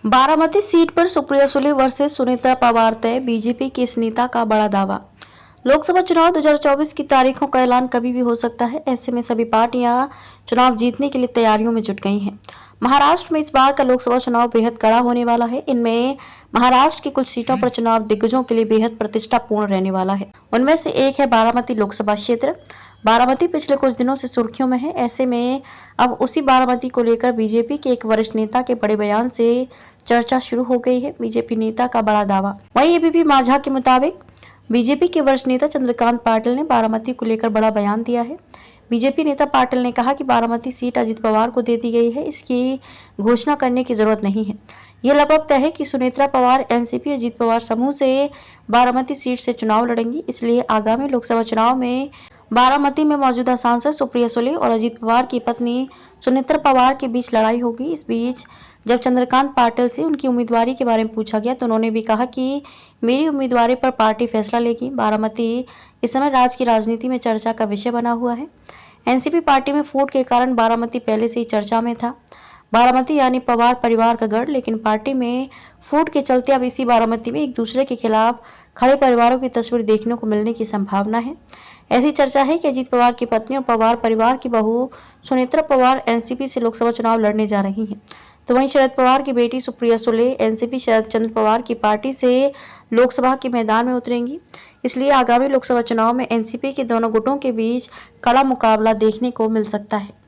Baramati seat पर Supriya Sule versus Sunita Pawar तय, BJP के इस नेता का बड़ा दावा। लोकसभा चुनाव 2024 की तारीखों का ऐलान कभी भी हो सकता है। ऐसे में सभी पार्टियां चुनाव जीतने के लिए तैयारियों में जुट गई हैं। महाराष्ट्र में इस बार का लोकसभा चुनाव बेहद कड़ा होने वाला है। इनमें महाराष्ट्र की कुछ सीटों पर चुनाव दिग्गजों के लिए बेहद प्रतिष्ठापूर्ण रहने वाला है। उनमें से एक है बारामती लोकसभा क्षेत्र। बारामती पिछले कुछ दिनों से सुर्खियों में है। ऐसे में अब उसी बारामती को लेकर बीजेपी के एक वरिष्ठ नेता के बड़े बयान से चर्चा शुरू हो गई है। बीजेपी नेता का बड़ा दावा। वहीं एबीपी माझा के मुताबिक बीजेपी के वरिष्ठ नेता चंद्रकांत पाटिल ने बारामती को लेकर बड़ा बयान दिया है। बीजेपी नेता पाटिल ने कहा कि बारामती सीट अजित पवार को दे दी गई है, इसकी घोषणा करने की जरूरत नहीं है। यह लगभग तय है कि सुनेत्रा पवार एनसीपी अजित पवार समूह से बारामती सीट से चुनाव लड़ेंगी। इसलिए आगामी लोकसभा चुनाव में बारामती में मौजूदा सांसद सुप्रिया सुले और अजित पवार की पत्नी सुनेत्रा पवार के बीच लड़ाई होगी। इस बीच जब चंद्रकांत पाटिल से उनकी उम्मीदवारी के बारे में पूछा गया तो उन्होंने भी कहा कि मेरी उम्मीदवारी पर पार्टी फैसला लेगी। बारामती इस समय राज्य की राजनीति में चर्चा का विषय बना हुआ है। एनसीपी पार्टी में फूट के कारण बारामती पहले से ही चर्चा में था। बारामती यानी पवार परिवार का गढ़, लेकिन पार्टी में फूट के चलते अब इसी बारामती में एक दूसरे के खिलाफ खड़े परिवारों की तस्वीर देखने को मिलने की संभावना है। ऐसी चर्चा है कि अजित पवार की पत्नी और पवार परिवार की बहू सुनेत्रा पवार एनसीपी से लोकसभा चुनाव लड़ने जा रही हैं। तो वहीं शरद पवार की बेटी सुप्रिया सुले एनसीपी शरद चंद्र पवार की पार्टी से लोकसभा के मैदान में उतरेंगी। इसलिए आगामी लोकसभा चुनाव में एनसीपी के दोनों गुटों के बीच कड़ा मुकाबला देखने को मिल सकता है।